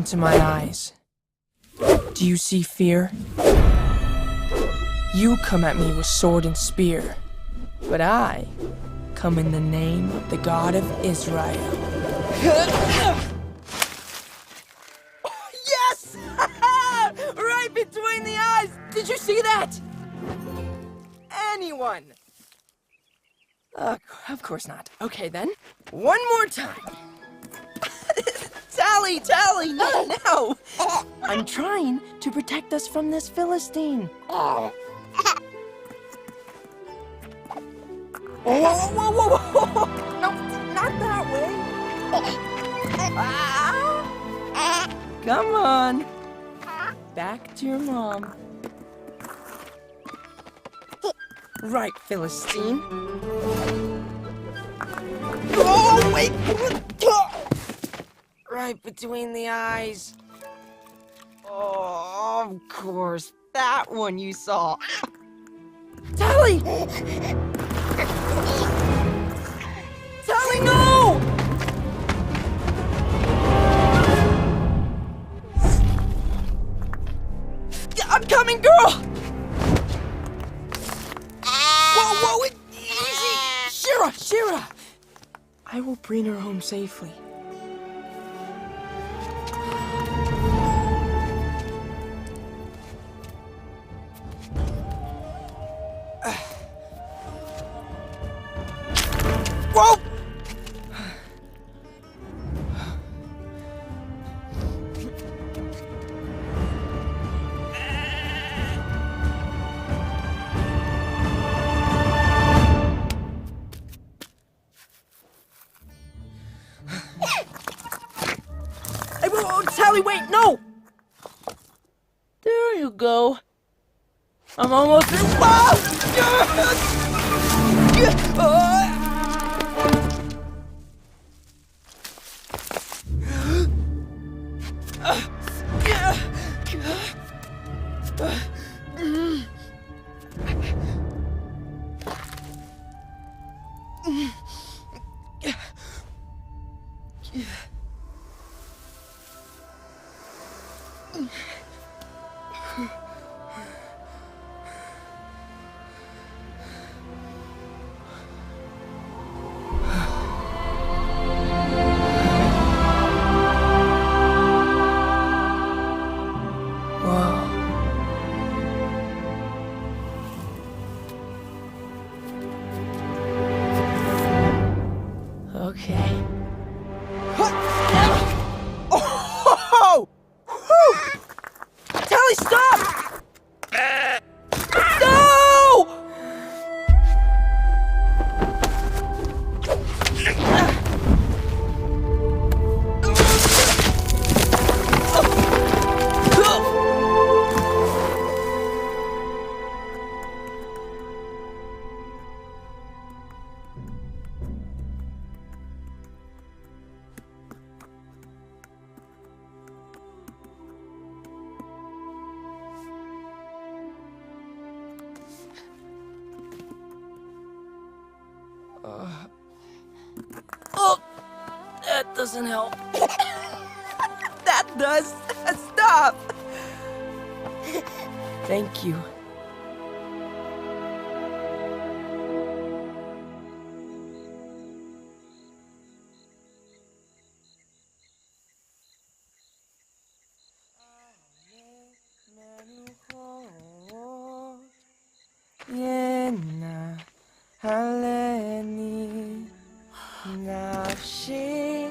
into my eyes. Do you see fear? You come at me with sword and spear, but I come in the name of the God of Israel. Yes! Right between the eyes! Did you see that? Anyone? Of course not. Okay then, one more time. Tally, not now! I'm trying to protect us from this Philistine. Whoa! No, not that way! Come on! Back to your mom. Right, Philistine. Oh, wait! Right between the eyes. Oh, of course. That one you saw. Tally! Tally, no! I'm coming, girl! Whoa, easy! Shira! I will bring her home safely. Whoa! Hey, whoa, Tally, wait, no! There you go. I'm almost there. Okay. Oh! Whew! Tally, stop! No! Oh, that doesn't help. That does. Stop. Thank you. 할래니 נפשי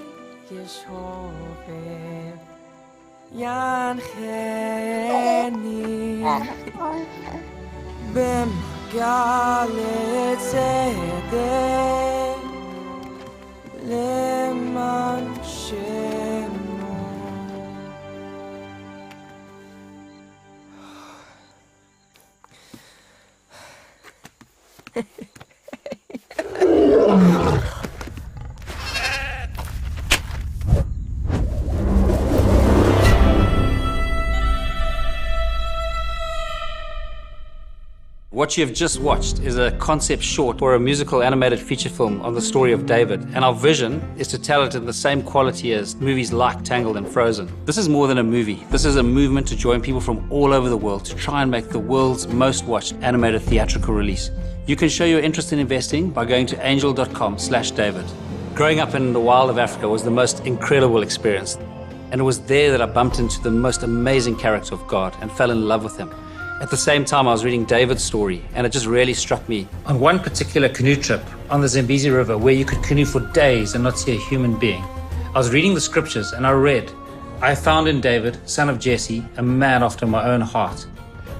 ישובב ינחני במגע לצדק למען שמו. What you have just watched is a concept short for a musical animated feature film on the story of David, and our vision is to tell it in the same quality as movies like Tangled and Frozen. This is more than a movie. This is a movement to join people from all over the world to try and make the world's most watched animated theatrical release. You can show your interest in investing by going to angel.com/David. Growing up in the wild of Africa was the most incredible experience, and it was there that I bumped into the most amazing character of God and fell in love with him. At the same time, I was reading David's story, and it just really struck me. On one particular canoe trip on the Zambezi River, where you could canoe for days and not see a human being, I was reading the scriptures and I read, "I found in David, son of Jesse, a man after my own heart."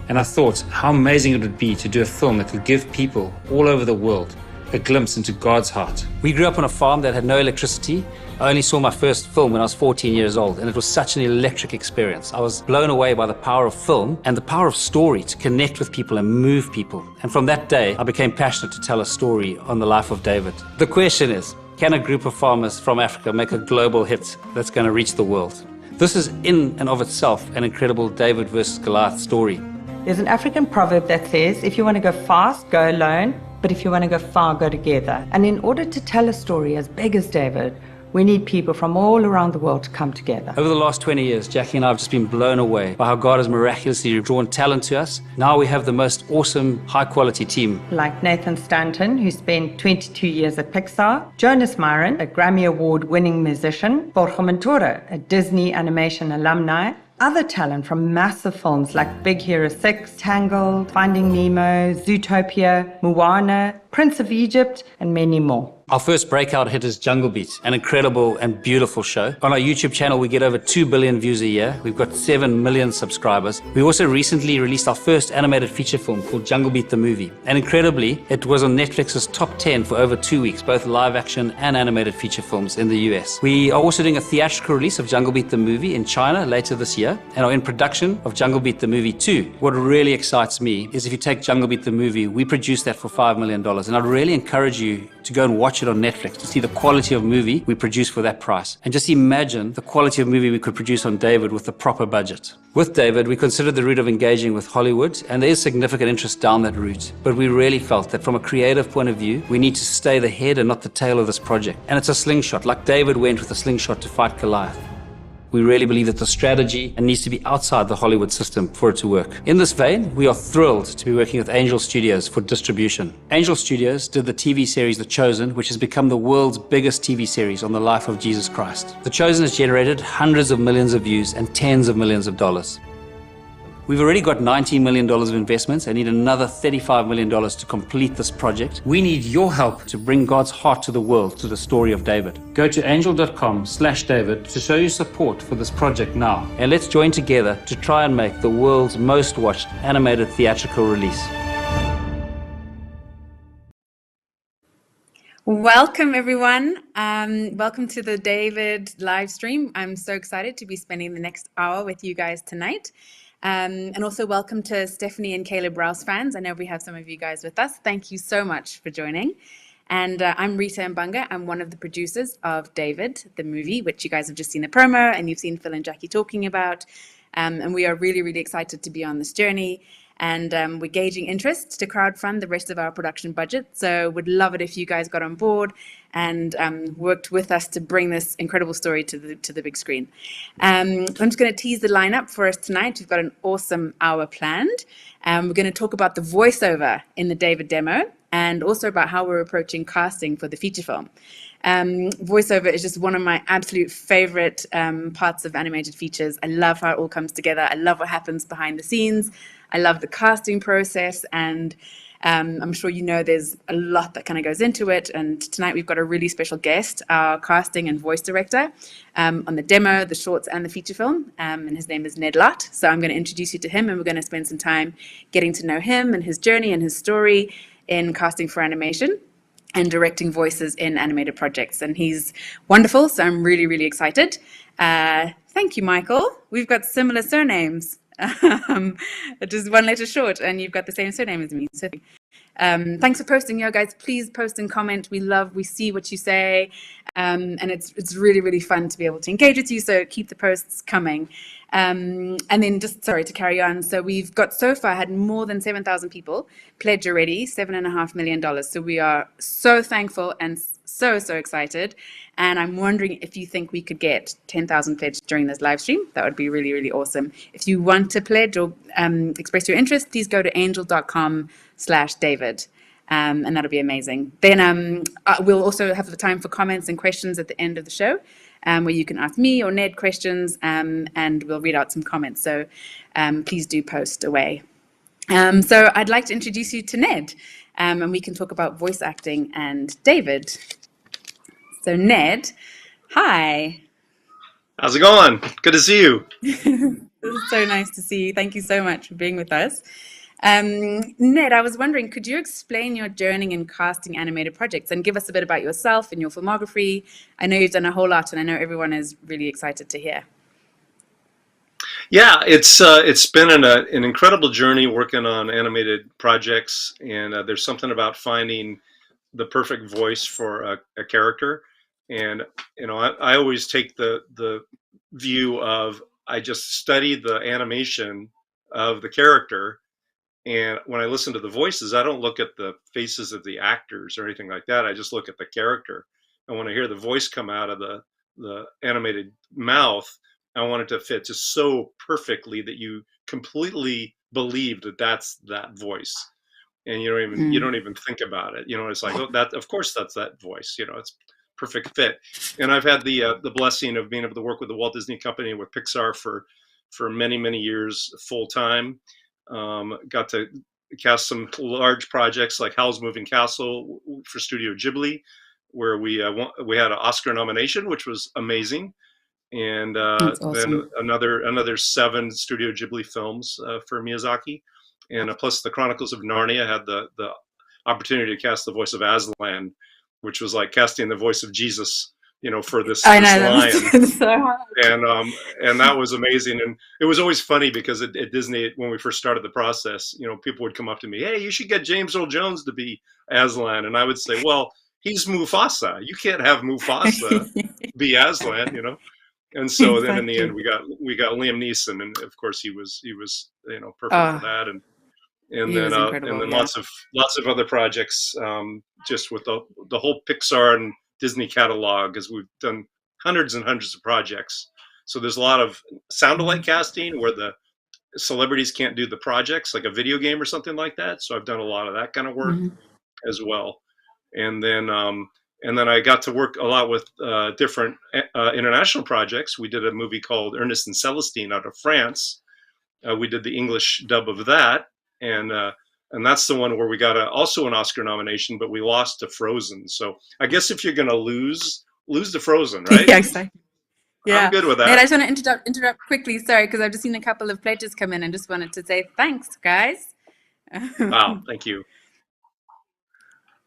And I thought how amazing it would be to do a film that would give people all over the world a glimpse into God's heart. We grew up on a farm that had no electricity. I only saw my first film when I was 14 years old, and it was such an electric experience. I was blown away by the power of film and the power of story to connect with people and move people. And from that day, I became passionate to tell a story on the life of David. The question is, can a group of farmers from Africa make a global hit that's going to reach the world? This is in and of itself an incredible David versus Goliath story. There's an African proverb that says, if you want to go fast, go alone, but if you want to go far, go together. And in order to tell a story as big as David, we need people from all around the world to come together. Over the last 20 years, Jackie and I have just been blown away by how God has miraculously drawn talent to us. Now we have the most awesome, high-quality team. Like Nathan Stanton, who spent 22 years at Pixar, Jonas Myron, a Grammy Award-winning musician, Borja Montoro, a Disney animation alumni, other talent from massive films like Big Hero 6, Tangled, Finding Nemo, Zootopia, Moana, Prince of Egypt, and many more. Our first breakout hit is Jungle Beat, an incredible and beautiful show. On our YouTube channel, we get over 2 billion views a year. We've got 7 million subscribers. We also recently released our first animated feature film called Jungle Beat the Movie. And incredibly, it was on Netflix's top 10 for over 2 weeks, both live action and animated feature films in the US. We are also doing a theatrical release of Jungle Beat the Movie in China later this year, and are in production of Jungle Beat the Movie 2. What really excites me is if you take Jungle Beat the Movie, we produced that for $5 million. And I'd really encourage you to go and watch it on Netflix to see the quality of movie we produce for that price. And just imagine the quality of movie we could produce on David with the proper budget. With David, we considered the route of engaging with Hollywood, and there is significant interest down that route. But we really felt that from a creative point of view, we need to stay the head and not the tail of this project. And it's a slingshot, like David went with a slingshot to fight Goliath. We really believe that the strategy needs to be outside the Hollywood system for it to work. In this vein, we are thrilled to be working with Angel Studios for distribution. Angel Studios did the TV series The Chosen, which has become the world's biggest TV series on the life of Jesus Christ. The Chosen has generated hundreds of millions of views and tens of millions of dollars. We've already got $19 million of investments and need another $35 million to complete this project. We need your help to bring God's heart to the world through the story of David. Go to angel.com/David to show your support for this project now. And let's join together to try and make the world's most watched animated theatrical release. Welcome, everyone. Welcome to the David live stream. I'm so excited to be spending the next hour with you guys tonight. And also welcome to Stephanie and Caleb Rouse fans. I know we have some of you guys with us. Thank you so much for joining. And I'm Rita Mbanga. I'm one of the producers of David, the movie, which you guys have just seen the promo and you've seen Phil and Jackie talking about. And we are really, really excited to be on this journey. And we're gauging interest to crowdfund the rest of our production budget. So would love it if you guys got on board and worked with us to bring this incredible story to the big screen. I'm just going to tease the lineup for us tonight. We've got an awesome hour planned. We're going to talk about the voiceover in the David demo and also about how we're approaching casting for the feature film. Voiceover is just one of my absolute favorite parts of animated features. I love how it all comes together. I love what happens behind the scenes. I love the casting process, and I'm sure you know there's a lot that kind of goes into it. And tonight we've got a really special guest, our casting and voice director on the demo, the shorts, and the feature film. And his name is Ned Lott. So I'm going to introduce you to him, and we're going to spend some time getting to know him and his journey and his story in casting for animation and directing voices in animated projects. And he's wonderful, so I'm really, really excited. Thank you, Michael. We've got similar surnames. Just one letter short, and you've got the same surname as me. So Thanks for posting, guys. Please post and comment. We see what you say, and it's really, really fun to be able to engage with you. So keep the posts coming. And then just, sorry, to carry on. So we've got so far had more than 7,000 people pledge already, $7.5 million. So we are so thankful and so excited. And I'm wondering if you think we could get 10,000 pledged during this live stream. That would be really, really awesome. If you want to pledge or express your interest, please go to angel.com/David. And that'll be amazing. Then we'll also have the time for comments and questions at the end of the show, where you can ask me or Ned questions, and we'll read out some comments. So please do post away. So I'd like to introduce you to Ned, and we can talk about voice acting and David. So Ned, hi. How's it going? Good to see you. This is so nice to see you. Thank you so much for being with us. Ned, I was wondering, could you explain your journey in casting animated projects and give us a bit about yourself and your filmography? I know you've done a whole lot, and I know everyone is really excited to hear. Yeah, it's been an incredible journey working on animated projects, and there's something about finding the perfect voice for a character. And I always take the view of, I just study the animation of the character, and when I listen to the voices, I don't look at the faces of the actors or anything like that. I just look at the character, and when I hear the voice come out of the animated mouth, I want it to fit just so perfectly that you completely believe that that's that voice, and you don't even think about it. It's like, oh, that, of course that's that voice. It's perfect fit. And I've had the blessing of being able to work with the Walt Disney Company and with Pixar for many years full time. Got to cast some large projects like Howl's Moving Castle for Studio Ghibli, where we had an Oscar nomination, which was amazing. And Awesome. then another 7 Studio Ghibli films for Miyazaki, and plus the Chronicles of Narnia. Had the opportunity to cast the voice of Aslan, which was like casting the voice of Jesus, for this lion. That's so hard. And that was amazing. And it was always funny because at Disney, when we first started the process, people would come up to me, "Hey, you should get James Earl Jones to be Aslan," and I would say, "Well, he's Mufasa. You can't have Mufasa be Aslan," And so then in the end, we got Liam Neeson, and of course he was perfect for that, and then lots of other projects, just with the whole Pixar and Disney catalog, as we've done hundreds and hundreds of projects. So there's a lot of sound-alike casting where the celebrities can't do the projects, like a video game or something like that. So I've done a lot of that kind of work as well, and then I got to work a lot with different international projects. We did a movie called Ernest and Celestine out of France. We did the English dub of that, and that's the one where we got also an Oscar nomination, but we lost to Frozen. So I guess if you're going to lose to Frozen, right? Yeah, exactly. Yeah, I'm good with that. And I just want to interrupt quickly. Sorry, because I've just seen a couple of pledges come in, and just wanted to say thanks, guys. Wow, thank you.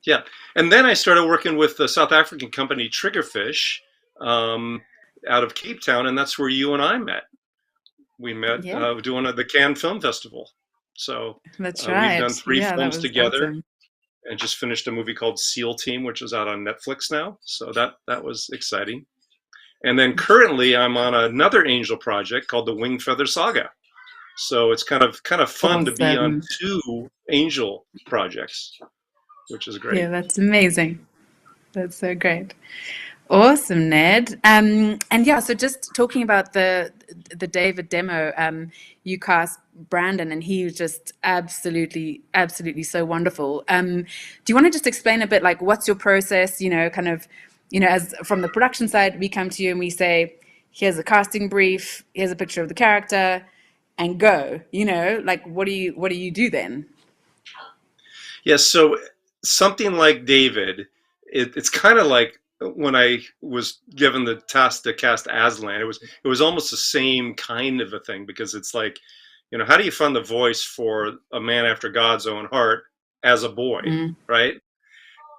Yeah, and then I started working with the South African company Triggerfish out of Cape Town, and that's where you and I met. We met doing the Cannes Film Festival. So that's right. We've done 3 films together, awesome. And just finished a movie called SEAL Team, which is out on Netflix now. So that was exciting. And then currently I'm on another Angel project called the Wing Feather Saga. So it's kind of fun to be on 2 Angel projects, which is great. Yeah, that's amazing. That's so great. Awesome, Ned. And yeah, so just talking about the David demo, you cast Brandon, and he was just absolutely so wonderful. Do you want to just explain a bit, like, what's your process? As from the production side, we come to you and we say, here's a casting brief, here's a picture of the character, and go. Like, what do you do then? Yes, so something like David, it's kind of like when I was given the task to cast Aslan. It was almost the same kind of a thing, because it's like, how do you find the voice for a man after God's own heart as a boy, right?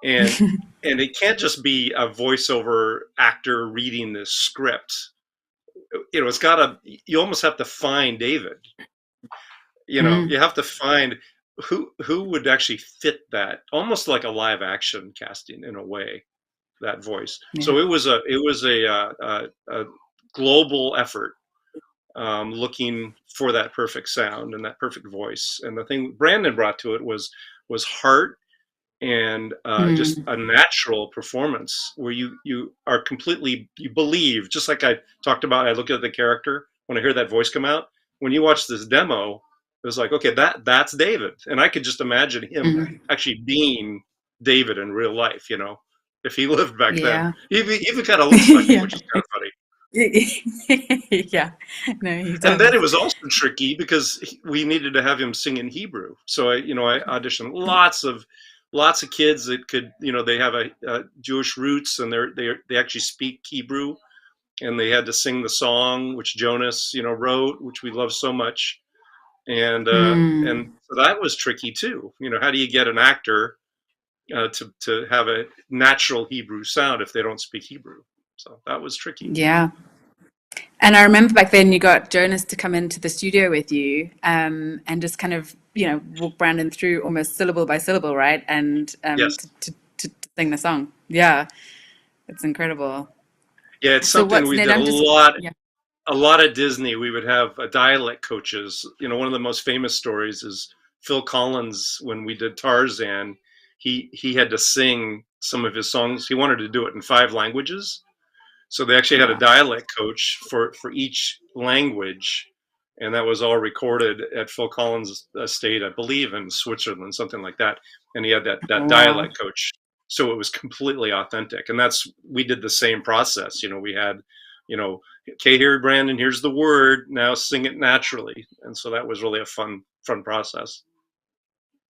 And and it can't just be a voiceover actor reading the script. You almost have to find David. You have to find who would actually fit that, almost like a live action casting in a way, that voice. Yeah. So it was a global effort, looking for that perfect sound and that perfect voice. And the thing Brandon brought to it was heart and just a natural performance where you are completely, you believe, just like I talked about. I look at the character when I hear that voice come out. When you watch this demo, it was like, okay, that's David, and I could just imagine him actually being David in real life. If he lived back then, he even kind of looks like him, which is kind of funny. Yeah, no, he does. And then it was also tricky because we needed to have him sing in Hebrew. So I auditioned lots of kids that could, they have a Jewish roots, and they actually speak Hebrew, and they had to sing the song which Jonas, wrote, which we love so much. And so that was tricky too. How do you get an actor to have a natural Hebrew sound if they don't speak Hebrew? So that was tricky. Yeah. And I remember back then you got Jonas to come into the studio with you, and just kind of, walk Brandon through almost syllable by syllable, right? And Yes. to sing the song. Yeah. It's incredible. Yeah, it's So something what's we Ned? did I'm just, yeah. a lot at Disney. We would have dialect coaches. One of the most famous stories is Phil Collins. When we did Tarzan, he had to sing some of his songs. He wanted to do it in 5 languages. So they actually had a dialect coach for each language, and that was all recorded at Phil Collins' estate, I believe, in Switzerland, something like that. And he had that dialect coach, so it was completely authentic. And we did the same process. We had, okay, here, Brandon, here's the word. Now sing it naturally. And so that was really a fun process.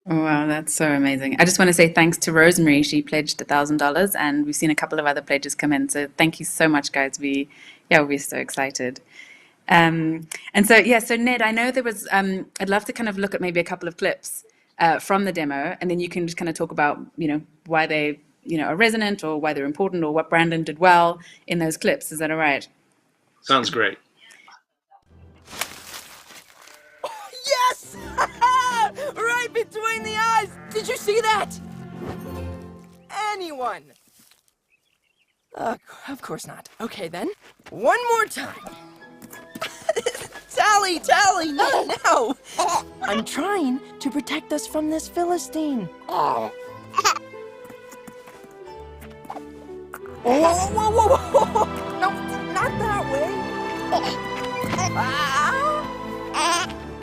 Wow, that's so amazing. I just want to say thanks to Rosemary. She pledged $1,000, and we've seen a couple of other pledges come in. So thank you so much, guys. We're so excited. And so Ned, I know there was, I'd love to kind of look at maybe a couple of clips from the demo, and then you can just kind of talk about, why they, are resonant, or why they're important, or what Brandon did well in those clips. Is that all right? Sounds great. Yes! Right between the eyes! Did you see that? Anyone? Of course not. Okay then. One more time. Tally, no! I'm trying to protect us from this Philistine. Whoa! No, not that way.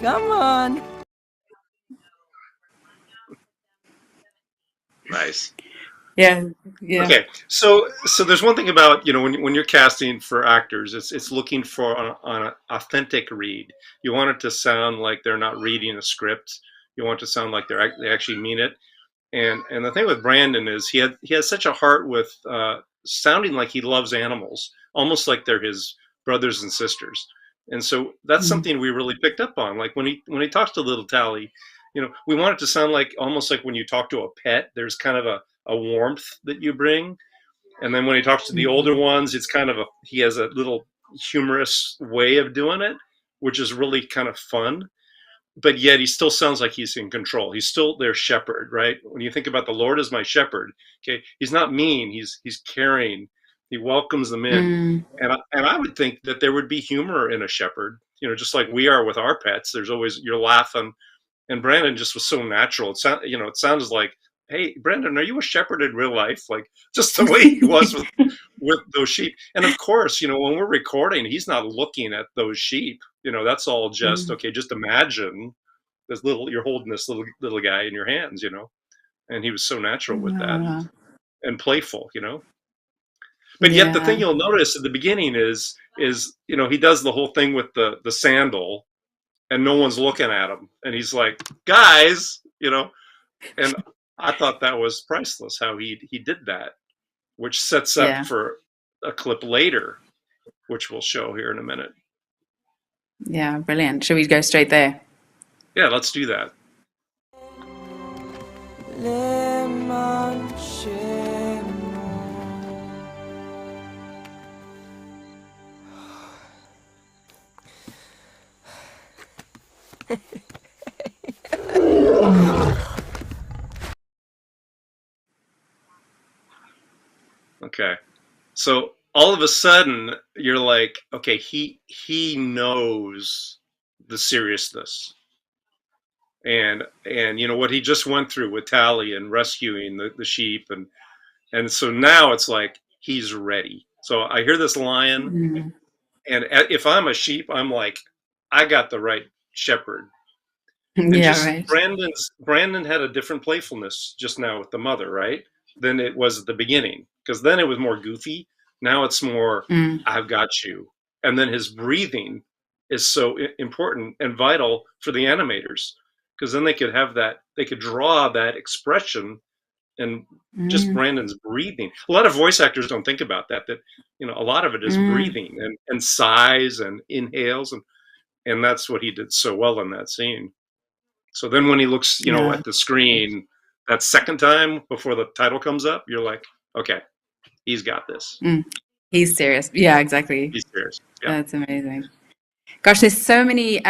Come on. Nice. Yeah. Okay, so there's one thing about, when you're casting for actors, it's looking for an authentic read. You want it to sound like they're not reading a script. You want it to sound like they actually mean it. And the thing with Brandon is he has such a heart with sounding like he loves animals, almost like they're his brothers and sisters. And so that's something we really picked up on. Like when he talks to little Tally, we want it to sound like almost like when you talk to a pet. There's kind of a warmth that you bring. And then when he talks to the older ones, it's kind of he has a little humorous way of doing it, which is really kind of fun. But yet he still sounds like he's in control. He's still their shepherd, right? When you think about the Lord as my shepherd, okay, he's not mean. He's caring. He welcomes them in. And I would think that there would be humor in a shepherd, just like we are with our pets. There's always, you're laughing. And Brandon just was so natural. It sounds like, hey, Brandon, are you a shepherd in real life? Like just the way he was with those sheep. And of course, when we're recording, he's not looking at those sheep. That's all just, okay, just imagine you're holding this little guy in your hands, and he was so natural with that and playful, But yet the thing you'll notice at the beginning is, he does the whole thing with the sandal and no one's looking at him. And he's like, guys, and I thought that was priceless how he did that, which sets up for a clip later, which we'll show here in a minute. Yeah, brilliant. Should we go straight there? Yeah, let's do that. Okay. So all of a sudden you're like, okay, he knows the seriousness. And you know what he just went through with Tally and rescuing the sheep, and so now it's like he's ready. So I hear this lion, Mm. and if I'm a sheep, I'm like, I got the right shepherd. And Yeah, just right. Brandon had a different playfulness just now with the mother, right? Than it was at the beginning, because then it was more goofy. Now it's more, Mm. I've got you. And then his breathing is so important and vital for the animators, because then they could have that, they could draw that expression and just Mm. Brandon's breathing. A lot of voice actors don't think about that, you know, a lot of it is Mm. breathing and sighs and inhales, and that's what he did so well in that scene. So then when he looks, you know, Yeah. at the screen that second time before the title comes up, you're like, okay, he's got this. Mm. He's serious. Yeah, exactly. He's serious. Yeah. That's amazing. Gosh, there's so many,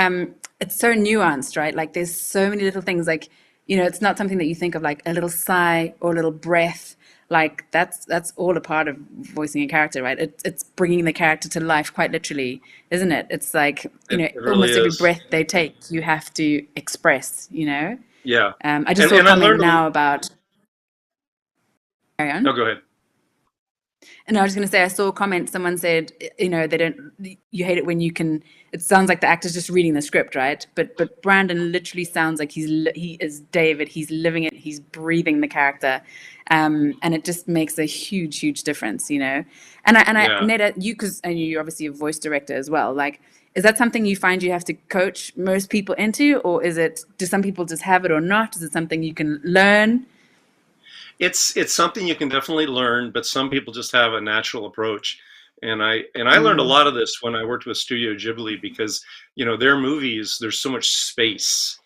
it's so nuanced, right? Like there's so many little things like, you know, it's not something that you think of like a little sigh or a little breath. Like that's all a part of voicing a character, right? It's bringing the character to life quite literally, isn't it? It's like, you know, It really almost every is. breath they take, you have to express, you know? Yeah. I just saw a And I comment learned now about, carry no, on. go ahead. And I was going to say, I saw a comment, someone said, you know, you hate it when you can, it sounds like the actor's just reading the script, right? But Brandon literally sounds like he is David, he's living it, he's breathing the character. And it just makes a huge, huge difference, you know? Yeah. Neda, because you're obviously a voice director as well, like, is that something you find you have to coach most people into, or do some people just have it or not? Is it something you can learn? It's something you can definitely learn, but some people just have a natural approach. And I learned a lot of this when I worked with Studio Ghibli, because, you know, their movies, there's so much space,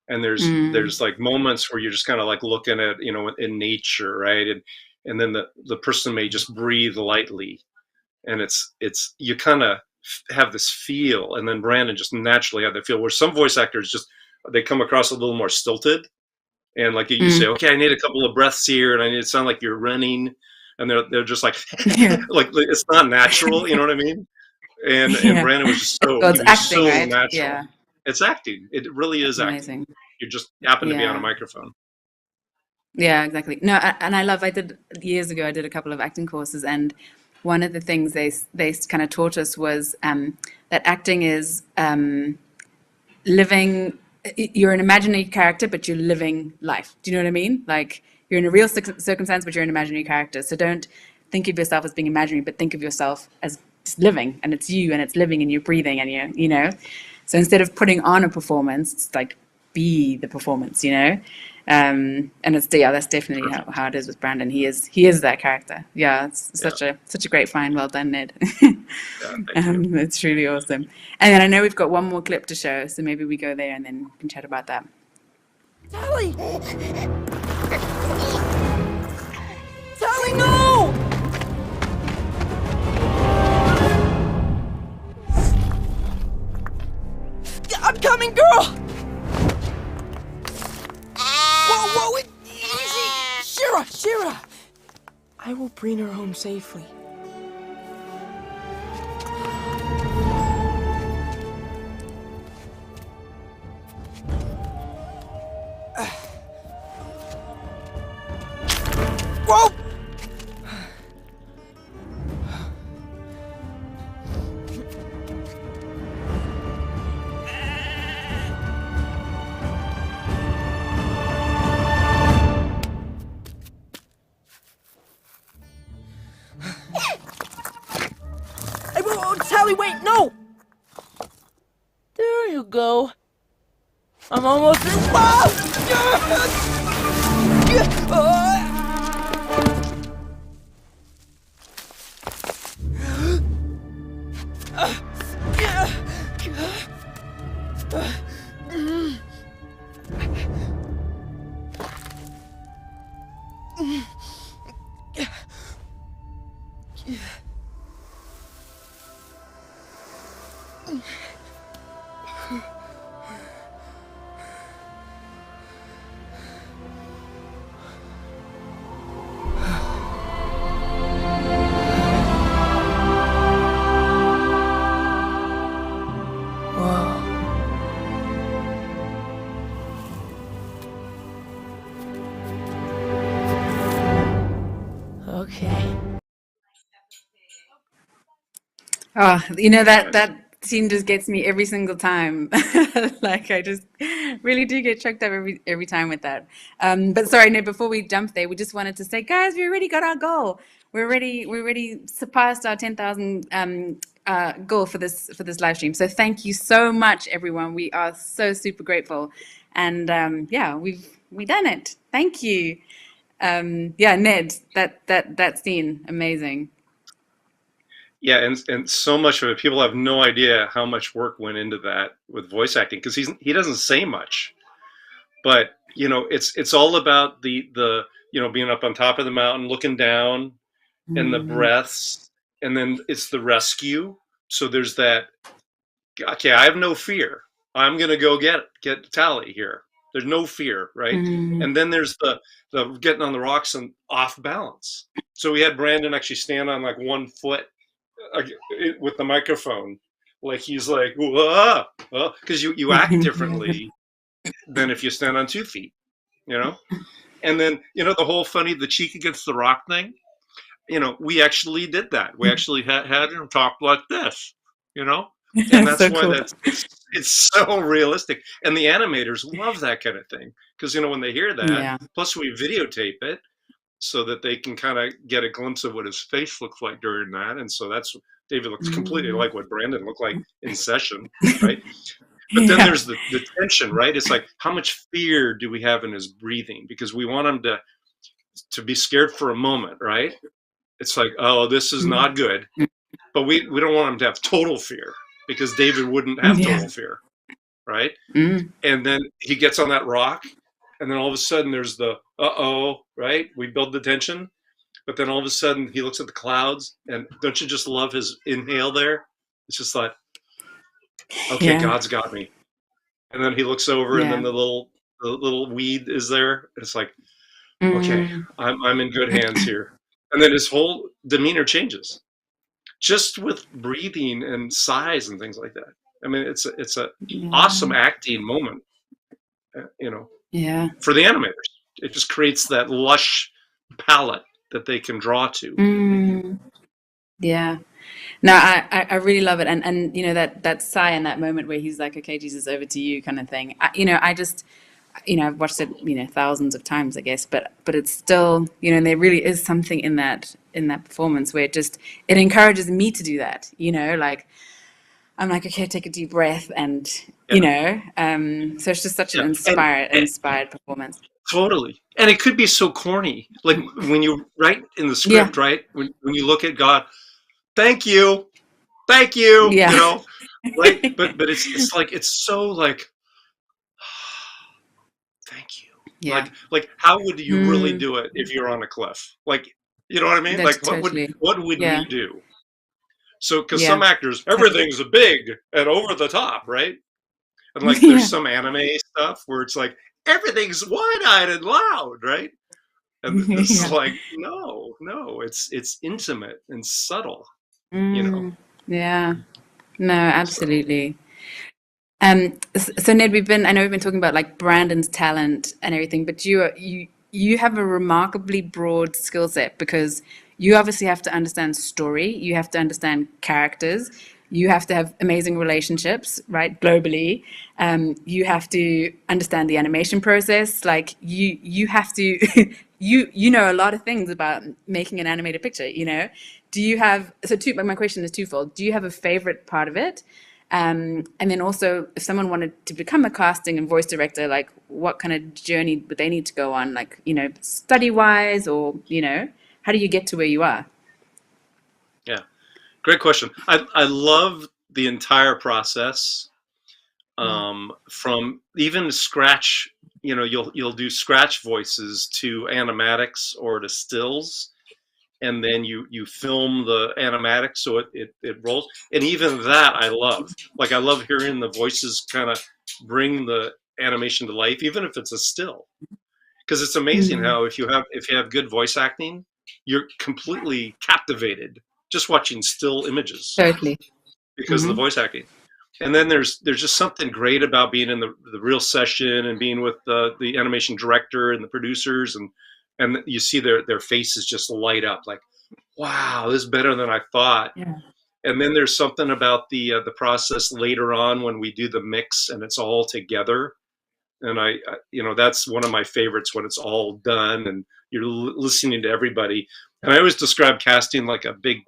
and there's like moments where you're just kind of like looking at, you know, in nature, right? And then the person may just breathe lightly, and it's you kind of have this feel, and then Brandon just naturally had that feel, where some voice actors just, they come across a little more stilted, and like you say, okay, I need a couple of breaths here, and I need to sound like you're running, and they're just like Yeah. like it's not natural, you know what I mean? And Yeah. Brandon was just So he it's was just acting, so right? natural. Yeah. It's acting. It really is It's acting. amazing. You just happen to be on a Yeah. microphone. Yeah, exactly. No, and I did years ago, I did a couple of acting courses, and one of the things they kind of taught us was that acting is living, you're an imaginary character, but you're living life. Do you know what I mean? Like you're in a real circumstance, but you're an imaginary character. So don't think of yourself as being imaginary, but think of yourself as just living, and it's you, and it's living, and you're breathing, and you know. So instead of putting on a performance, it's like be the performance, you know. And that's definitely how it is with Brandon. He is that character. Yeah, it's such a great find. Well done, Ned. Yeah, thank you. It's really awesome. And then I know we've got one more clip to show, so maybe we go there and then we can chat about that. Tally! Tally, no! I'm coming, girl! Whoa, easy! Shira! I will bring her home safely. Whoa! Hey, whoa, Tally, wait, no! There you go. I'm almost there. Okay. Oh, you know that scene just gets me every single time. Like I just really do get choked up every time with that. But sorry, no, before we jump there, we just wanted to say, guys, we already got our goal. We already surpassed our 10,000 goal for this live stream. So thank you so much, everyone. We are so super grateful, and yeah, we done it. Thank you. Yeah, Ned, that scene, amazing. Yeah, and so much of it, people have no idea how much work went into that with voice acting, because he doesn't say much, but you know, it's all about the you know, being up on top of the mountain, looking down, and the breaths, and then it's the rescue. So there's that. Okay, I have no fear. I'm gonna go get Tally here. There's no fear, right? And then there's the getting on the rocks and off balance. So we had Brandon actually stand on like 1 foot with the microphone, like he's like, because you act differently than if you stand on 2 feet, you know. And then, you know, the whole the cheek against the rock thing. You know, we actually did that. We actually had him talk like this, you know, and that's So why cool. it's so realistic. And the animators love that kind of thing, because, you know, when they hear that, Yeah. plus we videotape it so that they can kind of get a glimpse of what his face looks like during that. And so that's, David looks completely like what Brandon looked like in session, right? But then there's the tension, right? It's like, how much fear do we have in his breathing? Because we want him to be scared for a moment, right? It's like, oh, this is not good. But we don't want him to have total fear, because David wouldn't have total fear, right? And then he gets on that rock, and then all of a sudden there's the uh-oh, right? We build the tension, but then all of a sudden he looks at the clouds, and don't you just love his inhale there? It's just like, okay, God's got me. And then he looks over, and then the little weed is there. It's like, okay, I'm in good hands here. And then his whole demeanor changes, just with breathing and sighs and things like that. I mean, it's a awesome acting moment, you know. Yeah. For the animators, it just creates that lush palette that they can draw to. Yeah. No, I really love it. And you know, that sigh in that moment where he's like, okay, Jesus, over to you kind of thing. You know, I've watched it, you know, thousands of times, I guess, but it's still, you know, and there really is something in that performance where it encourages me to do that, you know, like I'm like, okay, take a deep breath, and you know, so it's just such an inspired performance. Totally. And it could be so corny, like when you write in the script, right? When you look at God, thank you, you know, right? But it's like, it's so like, thank you. Like how would you really do it if you're on a cliff? Like, you know what I mean? That's like what would we do? So, because some actors, everything's big and over the top, right? And like there's some anime stuff where it's like everything's wide-eyed and loud, right? And this is like, no, it's intimate and subtle, you know. Yeah. No, absolutely. So Ned, I know we've been talking about like Brandon's talent and everything, but you have a remarkably broad skill set, because you obviously have to understand story, you have to understand characters, you have to have amazing relationships, right, globally. You have to understand the animation process. Like you have to, you know a lot of things about making an animated picture. You know, do you have my question is twofold. Do you have a favorite part of it? And then also, if someone wanted to become a casting and voice director, like what kind of journey would they need to go on? Like, you know, study wise, or, you know, how do you get to where you are? Yeah, great question. I love the entire process, from even scratch. You know, you'll do scratch voices to animatics or to stills, and then you film the animatics so it rolls. And even that I love. Like I love hearing the voices kind of bring the animation to life, even if it's a still. Because it's amazing how if you have good voice acting, you're completely captivated just watching still images. Totally. Because of the voice acting. And then there's just something great about being in the real session and being with the animation director and the producers and and you see their faces just light up, like, wow, this is better than I thought. Yeah. And then there's something about the process later on when we do the mix and it's all together. And that's one of my favorites, when it's all done and you're listening to everybody. And I always describe casting like a big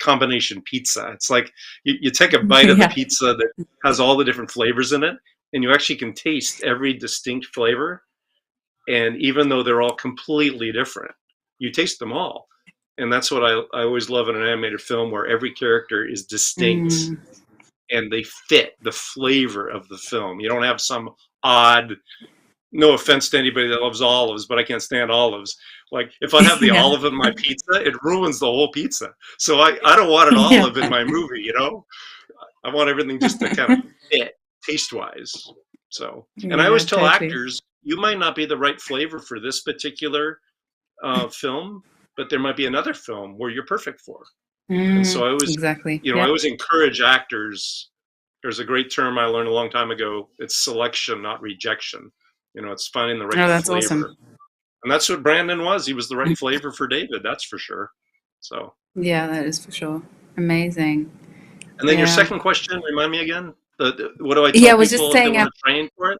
combination pizza. It's like you take a bite of the Yeah. pizza that has all the different flavors in it, and you actually can taste every distinct flavor. And even though they're all completely different, you taste them all. And that's what I always love in an animated film, where every character is distinct and they fit the flavor of the film. You don't have some odd, no offense to anybody that loves olives, but I can't stand olives. Like, if I have the Yeah. olive in my pizza, it ruins the whole pizza. So I don't want an olive in my movie, I want everything just to kind of fit taste-wise. So, and I always tell actors, you might not be the right flavor for this particular film, but there might be another film where you're perfect for. And so I always, Exactly. I always encourage actors. There's a great term I learned a long time ago. It's selection, not rejection. It's finding the right that's flavor. awesome. And that's what Brandon was. He was the right flavor for David, that's for sure. So. Yeah, that is for sure. Amazing. And then your second question, remind me again. What do I tell was people just saying, if they want to train for it?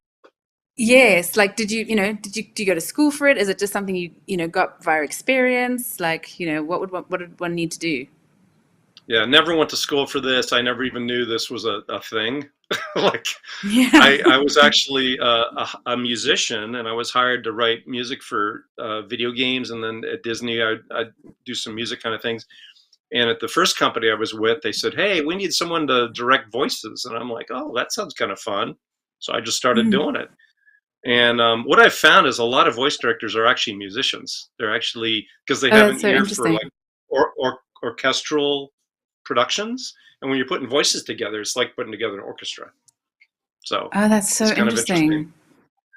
Yes, like, do you go to school for it? Is it just something you got via experience? Like, what would one need to do? Yeah, never went to school for this. I never even knew this was a thing. Like, Yeah. I was actually a musician, and I was hired to write music for video games. And then at Disney, I'd do some music kind of things. And at the first company I was with, they said, hey, we need someone to direct voices. And I'm like, oh, that sounds kind of fun. So I just started doing it. And what I've found is a lot of voice directors are actually musicians. They're actually, because they have an ear for like orchestral productions. And when you're putting voices together, it's like putting together an orchestra. So that's so it's kind interesting. of interesting.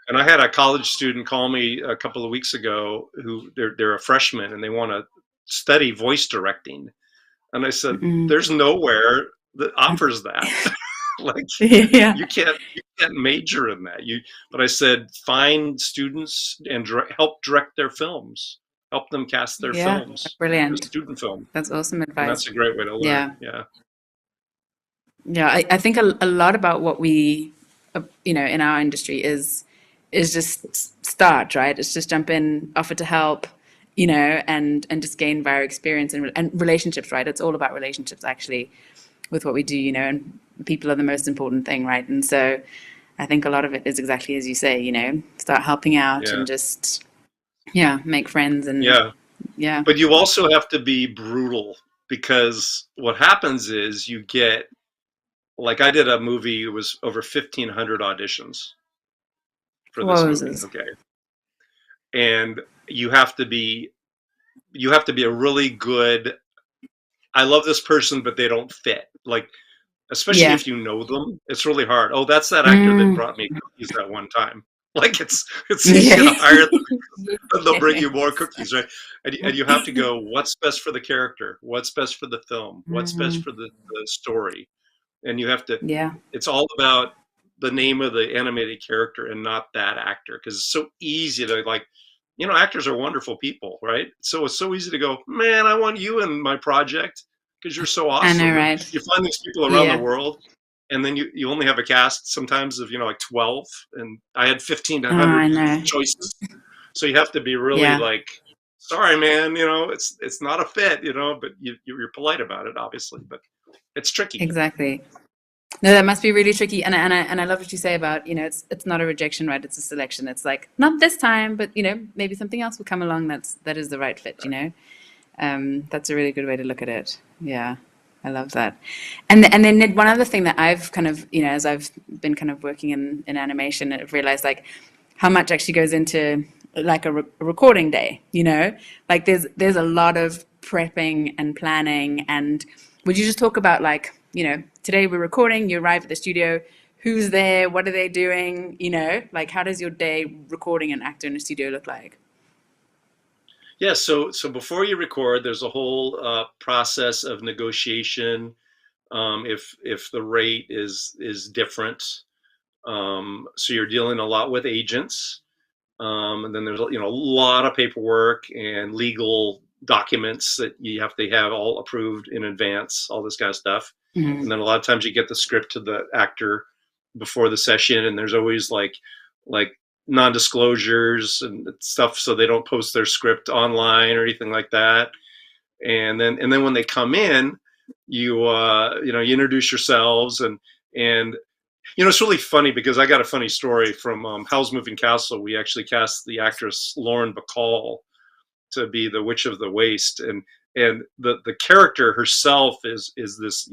And I had a college student call me a couple of weeks ago who they're a freshman and they want to study voice directing. And I said, there's nowhere that offers that. Like, you can't major in that. But I said, find students and help direct their films. Help them cast their films. Brilliant. Student film. That's awesome advice. And that's a great way to learn. Yeah. I think a lot about what we, in our industry is just start, right? It's just jump in, offer to help, and just gain via experience and relationships, right? It's all about relationships, actually, with what we do, and people are the most important thing, right? And so I think a lot of it is exactly as you say, start helping out and just, make friends and But you also have to be brutal, because what happens is you get, like, I did a movie, it was over 1,500 auditions for this movie, okay? And you have to be a really good, I love this person, but they don't fit. Like, especially if you know them, it's really hard. Oh, that's that actor that brought me cookies that one time. Like, it's easy to hire them, but they'll bring you more cookies, right? And you have to go, what's best for the character? What's best for the film? What's best for the story? And you have to, it's all about the name of the animated character and not that actor. Because it's so easy to, like, actors are wonderful people, right? So it's so easy to go, man, I want you in my project because you're so awesome. I know, right? You find these people around the world, and then you only have a cast sometimes of, like 12, and I had 1,500 choices. So you have to be really like, sorry, man, it's not a fit, but you're polite about it, obviously, but it's tricky. Exactly. No, that must be really tricky. And I love what you say about, it's not a rejection, right? It's a selection. It's like, not this time, but, maybe something else will come along that is the right fit, That's a really good way to look at it. Yeah, I love that. And then one other thing that I've kind of, as I've been kind of working in animation, I've realized, like, how much actually goes into, like, a recording day, Like, there's a lot of prepping and planning. And would you just talk about, like, today we're recording, you arrive at the studio, who's there, what are they doing, like, how does your day recording an actor in a studio look like? Yeah, so before you record, there's a whole process of negotiation. If the rate is different, so you're dealing a lot with agents. And then there's a lot of paperwork and legal documents that you have to have all approved in advance, all this kind of stuff. And then a lot of times you get the script to the actor before the session, and there's always like non-disclosures and stuff, so they don't post their script online or anything like that. And then when they come in, you introduce yourselves, and it's really funny because I got a funny story from Howl's Moving Castle. We actually cast the actress Lauren Bacall to be the Witch of the Waste, and the character herself is this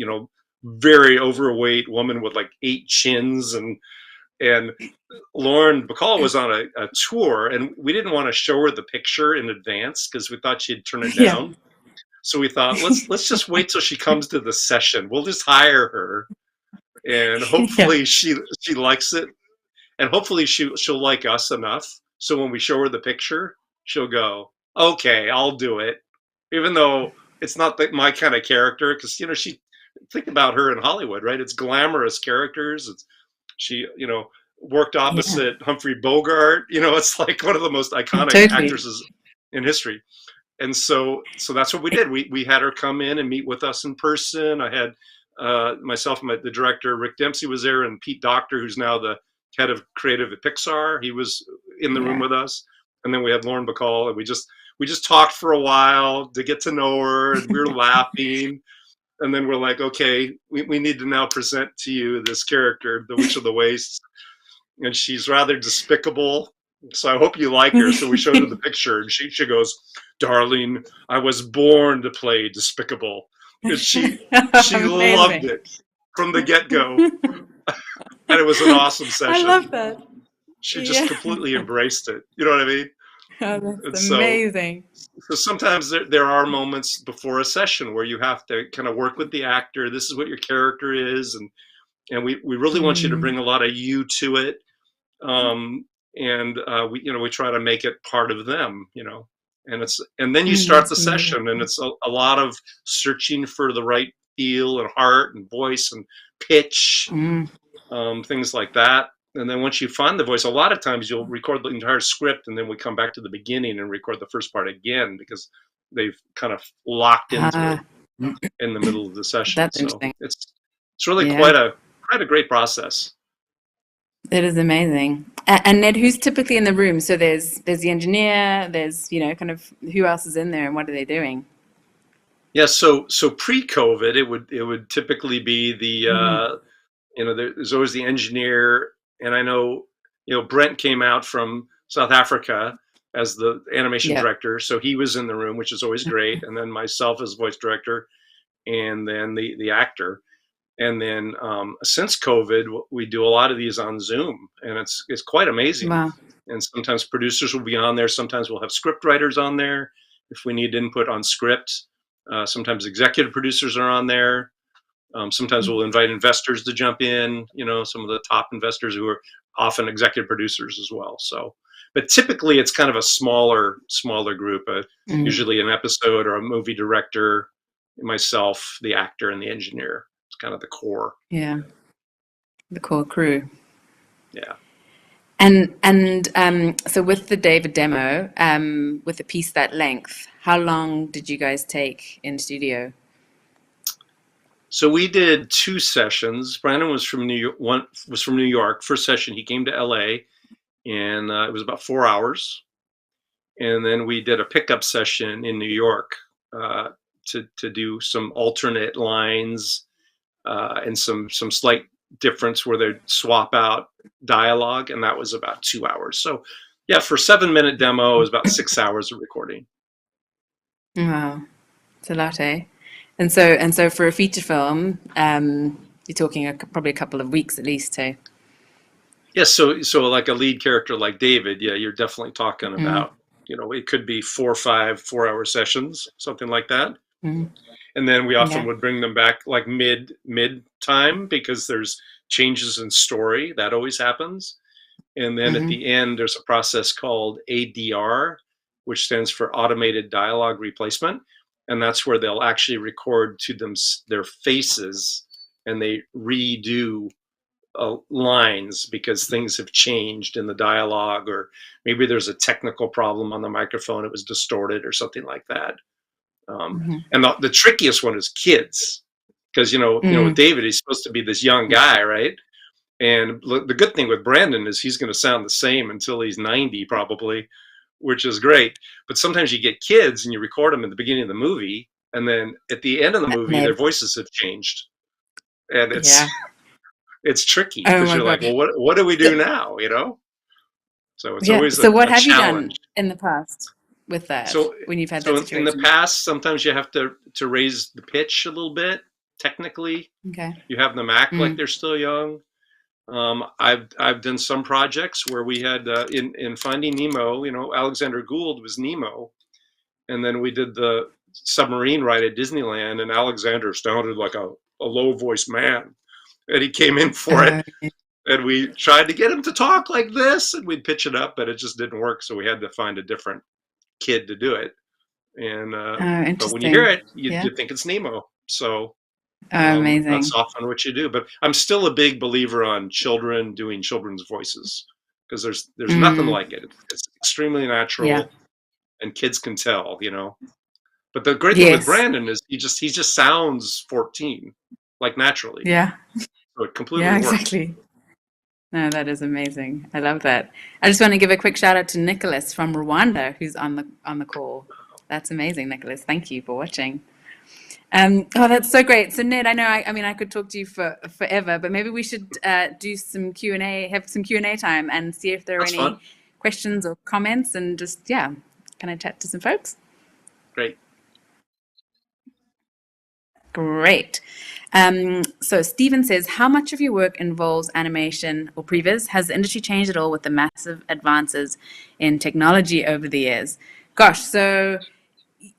very overweight woman with like 8 chins, and Lauren Bacall was on a tour, and we didn't want to show her the picture in advance because we thought she'd turn it down. Yeah. So we thought, let's just wait till she comes to the session. We'll just hire her, and hopefully she likes it, and hopefully she'll like us enough. So when we show her the picture, she'll go, okay, I'll do it, even though it's not my kind of character. Because think about her in Hollywood, right? It's glamorous characters. She worked opposite Humphrey Bogart. It's like one of the most iconic actresses in history. And so that's what we did. We had her come in and meet with us in person. I had myself and the director, Rick Dempsey, was there, and Pete Docter, who's now the head of creative at Pixar. He was in the room with us. And then we had Lauren Bacall, and we just talked for a while to get to know her, and we were laughing. And then we're like, okay, we need to now present to you this character, the Witch of the Waste. And she's rather despicable, so I hope you like her. So we showed her the picture, and she goes, darling, I was born to play despicable. And she loved it from the get-go. And it was an awesome session. I love that. She just completely embraced it. You know what I mean? Oh, that's amazing. So sometimes there are moments before a session where you have to kind of work with the actor. This is what your character is, and we really want you to bring a lot of you to it. We try to make it part of them, and then you start the session, and it's a lot of searching for the right feel and heart and voice and pitch, things like that. And then once you find the voice, a lot of times you'll record the entire script, and then we come back to the beginning and record the first part again because they've kind of locked into it in the middle of the session. That's interesting. It's really quite a great process. It is amazing. And Ned, who's typically in the room? So there's the engineer, there's kind of who else is in there, and what are they doing? Yeah, so pre-COVID, it would typically be the there's always the engineer. And I know, Brent came out from South Africa as the animation director, so he was in the room, which is always great. And then myself as voice director, and then the actor. And then since COVID, we do a lot of these on Zoom, and it's quite amazing. Wow. And sometimes producers will be on there. Sometimes we'll have script writers on there if we need input on script. Sometimes executive producers are on there. Sometimes we'll invite investors to jump in, some of the top investors who are often executive producers as well. So, but typically it's kind of a smaller group, usually an episode or a movie director, myself, the actor, and the engineer. It's kind of the core. Yeah. The core crew. Yeah. And so with the David demo, with a piece that length, how long did you guys take in studio? So we did 2 sessions. Brandon was from New York. One was from New York. First session, he came to LA, and it was about 4 hours. And then we did a pickup session in New York to do some alternate lines and some slight difference where they'd swap out dialogue, and that was about 2 hours. So yeah, for a 7-minute demo, it was about 6 hours of recording. Wow, it's a lot, eh? And so for a feature film, you're talking probably a couple of weeks at least, too. Yes, so like a lead character like David, yeah, you're definitely talking about, it could be 4 or 5 4-hour sessions, something like that. And then we often would bring them back like mid time because there's changes in story. That always happens. And then at the end, there's a process called ADR, which stands for Automated Dialogue Replacement. And that's where they'll actually record to their faces, and they redo lines because things have changed in the dialogue, or maybe there's a technical problem on the microphone, it was distorted or something like that. And the trickiest one is kids, because with David, he's supposed to be this young guy, right? And the good thing with Brandon is he's going to sound the same until he's 90 probably, which is great. But sometimes you get kids and you record them in the beginning of the movie, and then at the end of the movie, their voices have changed, and it's tricky because you're like, well, what do we do now? So it's always so what a have challenge. you done in the past with that? So when you've had that situation? In the past, sometimes you have to raise the pitch a little bit technically. Okay. You have them act like they're still young. I've done some projects where we had in Finding Nemo, Alexander Gould was Nemo, and then we did the submarine ride at Disneyland, and Alexander sounded like a low voice man, and he came in for it, and we tried to get him to talk like this, and we'd pitch it up, but it just didn't work, so we had to find a different kid to do it. And but when you hear it, you think it's Nemo. So amazing. That's often what you do. But I'm still a big believer on children doing children's voices, because there's nothing like it. It's extremely natural, and kids can tell, But the great thing with Brandon is he just sounds 14, like naturally. Yeah. So it completely works. Exactly. No, that is amazing. I love that. I just want to give a quick shout out to Nicholas from Rwanda, who's on the call. That's amazing, Nicholas. Thank you for watching. Oh, that's so great. So Ned, I know, I could talk to you for forever, but maybe we should do some Q&A, have some Q&A time, and see if there are any questions or comments, and just, can I chat to some folks? Great. Great. So Stephen says, how much of your work involves animation or previs? Has the industry changed at all with the massive advances in technology over the years? Gosh, so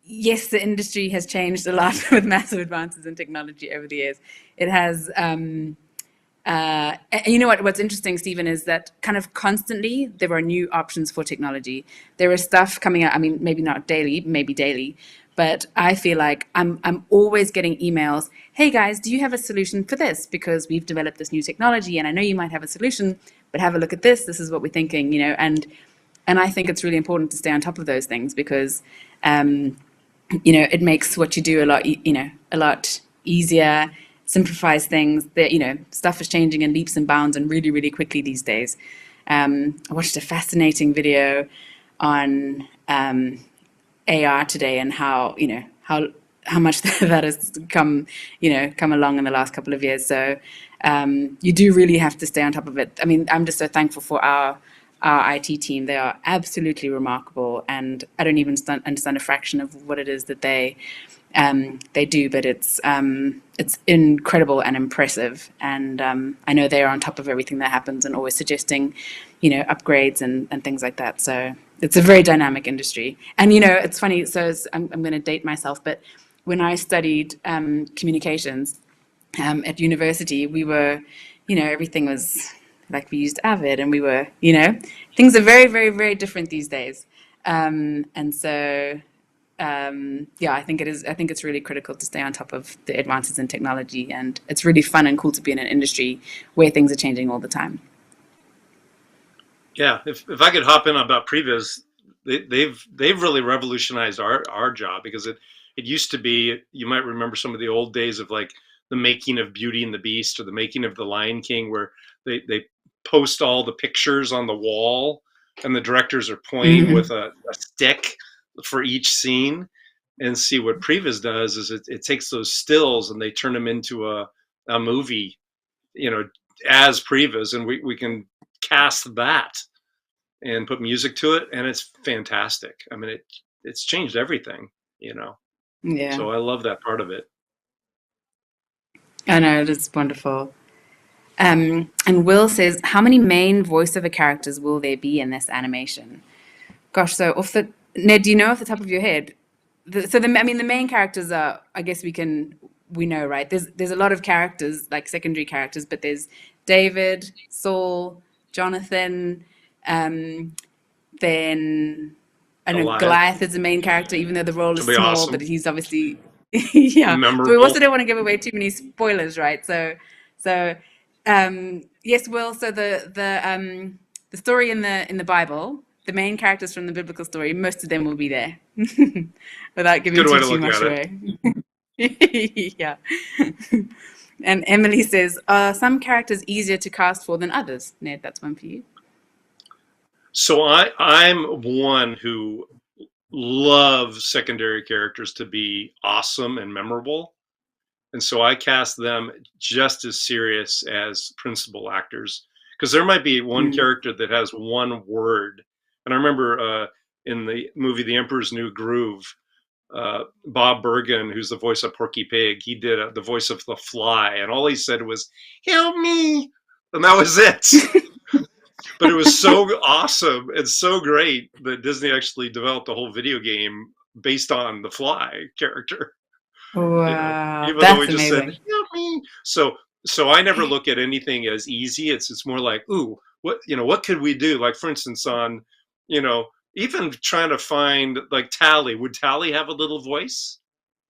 yes, the industry has changed a lot with massive advances in technology over the years. It has, and you know what's interesting, Stephen, is that kind of constantly there are new options for technology. There is stuff coming out, maybe not daily, maybe daily, but I feel like I'm always getting emails, hey guys, do you have a solution for this? Because we've developed this new technology, and I know you might have a solution, but have a look at this. This is what we're thinking, and I think it's really important to stay on top of those things, because it makes what you do a lot easier, simplifies things. That stuff is changing in leaps and bounds and really, really quickly these days. I watched a fascinating video on AR today, and how much that has come along in the last couple of years. So you do really have to stay on top of it. I'm just so thankful for our IT team. They are absolutely remarkable, and I don't even understand a fraction of what it is that they do, but it's incredible and impressive. And I know they are on top of everything that happens, and always suggesting, upgrades and things like that. So it's a very dynamic industry. And it's funny. So I'm going to date myself, but when I studied communications at university, we were, everything was like, we used Avid, and we were, things are very, very, very different these days. And so, I think it's really critical to stay on top of the advances in technology, and it's really fun and cool to be in an industry where things are changing all the time. Yeah, if I could hop in about previs, they've really revolutionized our job, because it used to be, you might remember some of the old days of like the making of Beauty and the Beast or the making of The Lion King, where they post all the pictures on the wall, and the directors are pointing with a stick for each scene. And see, what previs does is it takes those stills and they turn them into a movie, as previs, and we can cast that and put music to it, and it's fantastic. It's changed everything, Yeah. So I love that part of it. I know, it's wonderful. And Will says, how many main voiceover characters will there be in this animation? Gosh, so Ned, do you know off the top of your head? The main characters are, I guess we know, right? There's a lot of characters, like secondary characters, but there's David, Saul, Jonathan, then I don't know, Goliath is the main character, even though the role is small, awesome. But he's obviously, yeah. Memorable. But we also don't want to give away too many spoilers, right? So Yes, Will. So the story in the Bible, the main characters from the biblical story, most of them will be there, without giving Good way to too look much at it. away. Yeah. And Emily says, are some characters easier to cast for than others? Ned, that's one for you. So I'm one who loves secondary characters to be awesome and memorable. And so I cast them just as serious as principal actors, because there might be one character that has one word. And I remember in the movie The Emperor's New Groove, Bob Bergen, who's the voice of Porky Pig, he did the voice of the Fly, and all he said was "Help me," and that was it. But it was so awesome and so great that Disney actually developed a whole video game based on the Fly character. Wow, Even though we that's just said amazing. "Help me." So I never look at anything as easy. It's more like, ooh, what could we do? Like, for instance, on you know even trying to find like Tally. Would Tally have a little voice?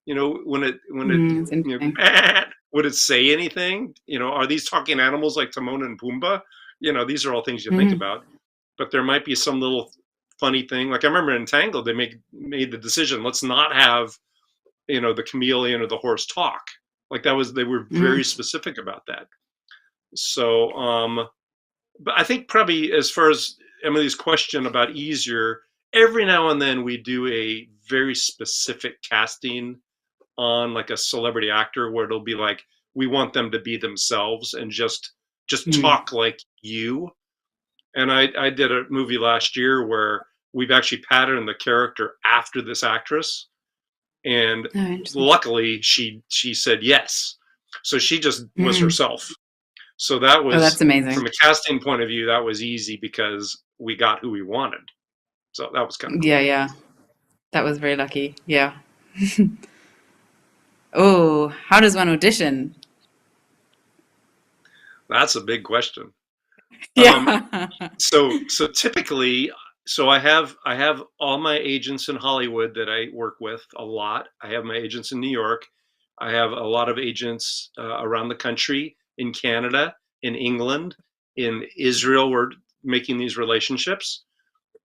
When it It's interesting. would it say anything? Are these talking animals like Timon and Pumbaa? These are all things you think about. But there might be some little funny thing. Like I remember in Tangled, they made the decision, let's not have the chameleon or the horse talk. Like they were very specific about that. So but I think probably, as far as Emily's question about easier, every now and then we do a very specific casting on like a celebrity actor where it'll be like, we want them to be themselves and just talk like you. And I did a movie last year where we've actually patterned the character after this actress, and luckily she said yes, so she just was herself. So that was, that's amazing. from a casting point of view, that was easy because we got who we wanted. So that was kind of cool. Yeah, that was very lucky. Yeah. Oh, how does one audition? That's a big question. Yeah. So typically, I have all my agents in Hollywood that I work with a lot. I have my agents in New York. I have a lot of agents around the country, in Canada, in England, in Israel. We're making these relationships,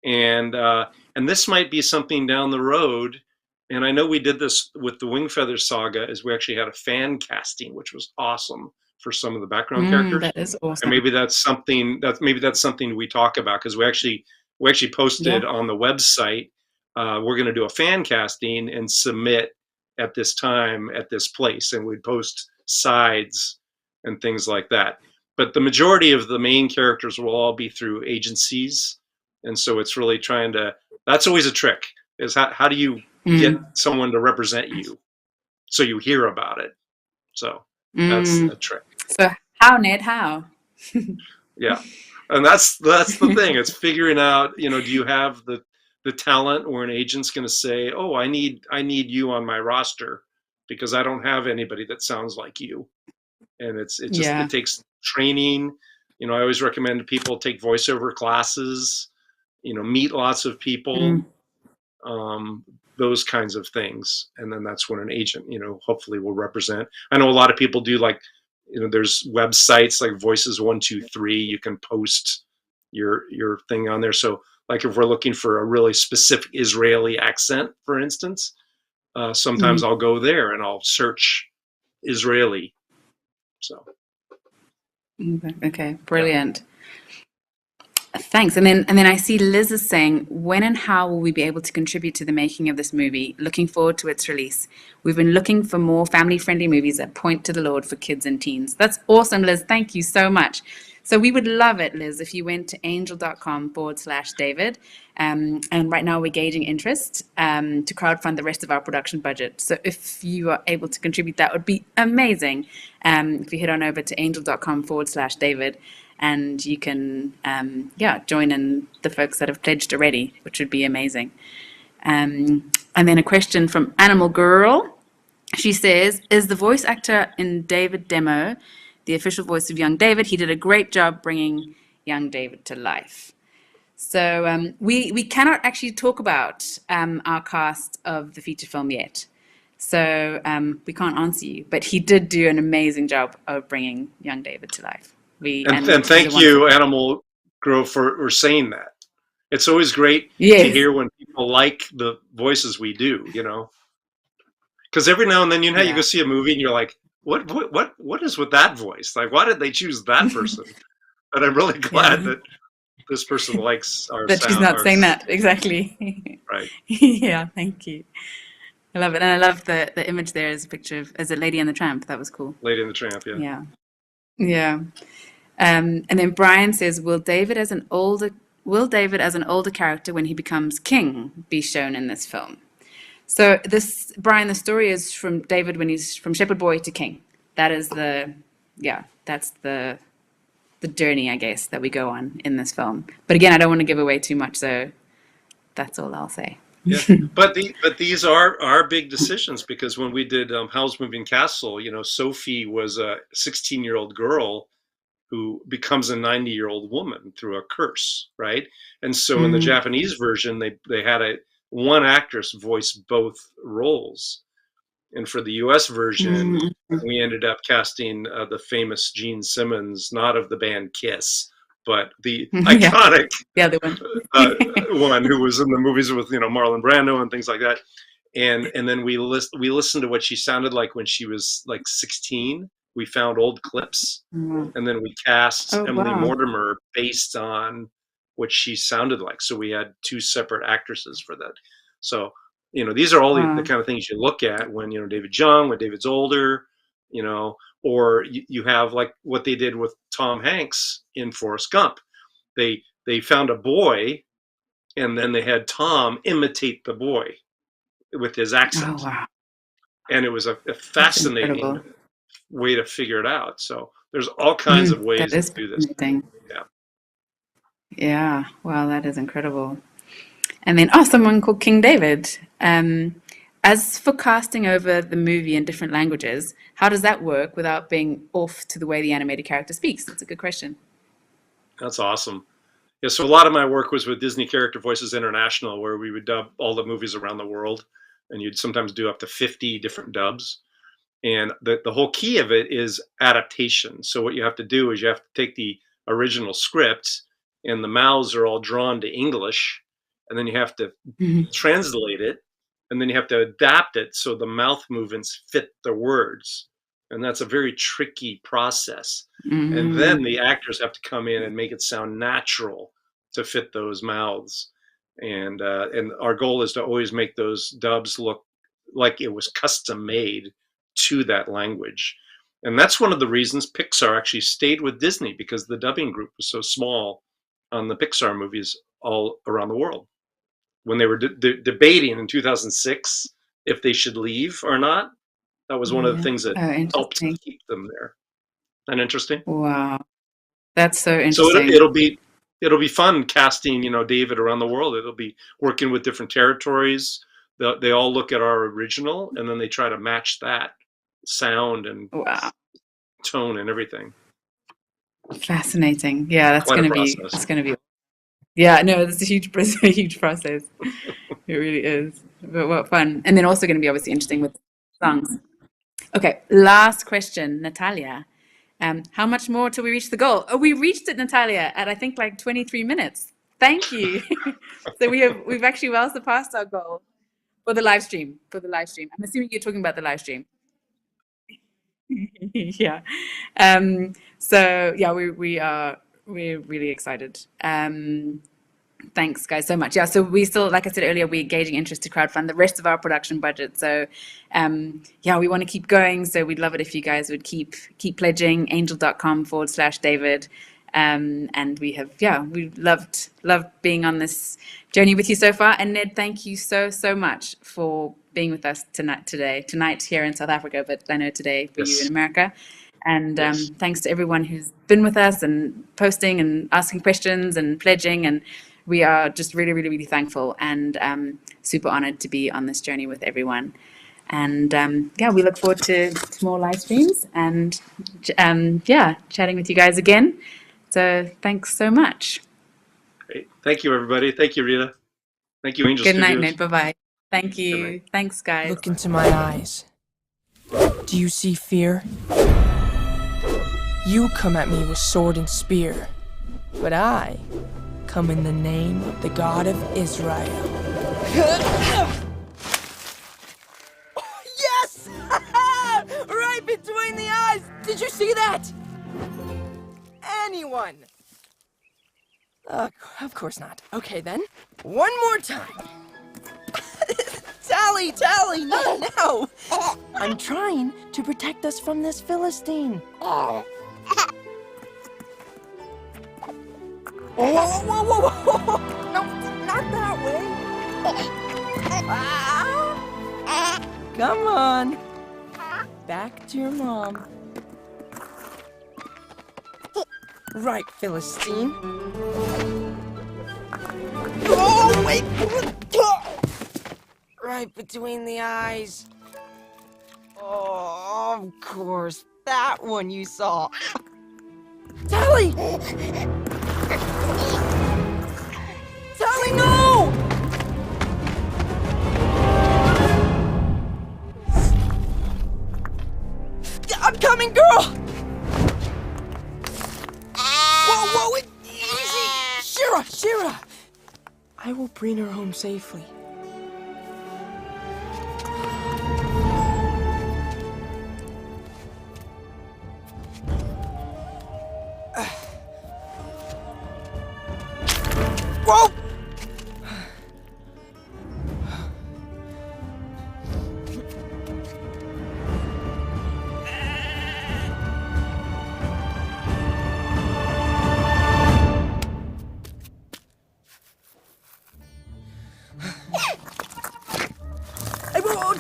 and this might be something down the road. And I know we did this with the Wingfeather saga, is we actually had a fan casting, which was awesome, for some of the background characters. That is awesome. And maybe that's something we talk about, because we actually posted on the website. We're going to do a fan casting and submit at this time at this place, and we'd post sides and things like that. But the majority of the main characters will all be through agencies, and so it's really trying to. That's always a trick. Is how do you get someone to represent you, so you hear about it. So that's a trick. So how, Ned? How? Yeah, and that's the thing. It's figuring out. Do you have the talent, or an agent's going to say, "Oh, I need you on my roster because I don't have anybody that sounds like you." And it takes training. I always recommend people take voiceover classes. Meet lots of people. Those kinds of things, and then that's when an agent, hopefully will represent. I know a lot of people do, like, there's websites like Voices 123. You can post your thing on there. So, like, if we're looking for a really specific Israeli accent, for instance, sometimes I'll go there and I'll search Israeli. So. Okay, brilliant. Thanks. And then I see Liz is saying, when and how will we be able to contribute to the making of this movie? Looking forward to its release. We've been looking for more family-friendly movies that point to the Lord for kids and teens. That's awesome, Liz. Thank you so much. So we would love it, Liz, if you went to angel.com/David. And right now we're gauging interest to crowdfund the rest of our production budget. So if you are able to contribute, that would be amazing. If you head on over to angel.com/David. And you can, join in the folks that have pledged already, which would be amazing. And then a question from Animal Girl. She says, is the voice actor in David Demo the official voice of young David? He did a great job bringing young David to life. So we cannot actually talk about our cast of the feature film yet. So we can't answer you. But he did do an amazing job of bringing young David to life. And thank you, Animal Grove, for saying that. It's always great to Yes. hear when people like the voices we do, you know. Because every now and then, you know, you go see a movie and you're like, what is with that voice? Like, why did they choose that person? But I'm really glad that this person likes our that sound. She's not saying that exactly. Right. Yeah, thank you. I love it, and I love the image there is a picture of as a Lady and the Tramp. That was cool. Lady and the Tramp, Yeah. And then Brian says, will David as an older character when he becomes king be shown in this film? So this, Brian, the story is from David when he's from shepherd boy to king. That is that's the journey, I guess, that we go on in this film. But again, I don't want to give away too much, so that's all I'll say. Yeah, but these are big decisions, because when we did Howl's Moving Castle, you know, Sophie was a 16-year-old girl who becomes a 90-year-old woman through a curse, right? And so in the Japanese version, they had one actress voice both roles. And for the US version, we ended up casting the famous Gene Simmons, not of the band Kiss, but the iconic one who was in the movies with, you know, Marlon Brando and things like that. And then we listened to what she sounded like when she was like 16. We found old clips, and then we cast Emily Mortimer based on what she sounded like. So we had two separate actresses for that. So, you know, these are all the kind of things you look at when, you know, David's young, when David's older, you know, or you have like what they did with Tom Hanks in Forrest Gump. They found a boy, and then they had Tom imitate the boy with his accent. Oh, wow. And it was a fascinating way to figure it out. So there's all kinds of ways to do this. Yeah. Wow, that is incredible. And then, someone called King David. As for casting over the movie in different languages, how does that work without being off to the way the animated character speaks? That's a good question. That's awesome. Yeah, so a lot of my work was with Disney Character Voices International, where we would dub all the movies around the world, and you'd sometimes do up to 50 different dubs. And the whole key of it is adaptation. So what you have to do is you have to take the original script, and the mouths are all drawn to English, and then you have to translate it, and then you have to adapt it so the mouth movements fit the words. And that's a very tricky process. And then the actors have to come in and make it sound natural to fit those mouths. And our goal is to always make those dubs look like it was custom made to that language. And that's one of the reasons Pixar actually stayed with Disney, because the dubbing group was so small on the Pixar movies all around the world. When they were debating in 2006 if they should leave or not, that was one of the things that helped keep them there. Isn't that interesting? Wow, that's so interesting. So it'll be fun casting, you know, David around the world. It'll be working with different territories. They all look at our original, and then they try to match that sound and tone and everything. Fascinating. Yeah, that's going to be. Yeah, no, it's a huge process. It really is. But what fun. And then also going to be obviously interesting with songs. Okay, last question, Natalia. How much more till we reach the goal? Oh, we reached it, Natalia, at I think like 23 minutes. Thank you. So we've actually well surpassed our goal for the live stream. I'm assuming you're talking about the live stream. Yeah. So yeah, we're really excited. Thanks, guys, so much. Yeah, so we still, like I said earlier, we're gauging interest to crowdfund the rest of our production budget. So, we want to keep going. So we'd love it if you guys would keep pledging, angel.com/David. And we loved being on this journey with you so far. And Ned, thank you so much for being with us tonight here in South Africa, but I know today for you in America. And thanks to everyone who's been with us and posting and asking questions and pledging. And we are just really, really, really thankful and super honored to be on this journey with everyone. And we look forward to more live streams and chatting with you guys again. So thanks so much. Great. Thank you, everybody. Thank you, Rita. Thank you, Angel Good Studios. night, Ned. Bye-bye. Thank you. Thanks, guys. Look into my eyes. Do you see fear? You come at me with sword and spear, but I come in the name of the God of Israel. Yes! Right between the eyes! Did you see that? Anyone? Of course not. Okay then. One more time. Tally, not now! I'm trying to protect us from this Philistine. Whoa. No, not that way. Come on. Back to your mom. Right, Philistine. Oh, wait! Right between the eyes. Oh, of course. That one you saw. Tally! Tally, no! I'm coming, girl! Whoa, easy! Shira! I will bring her home safely. Whoa!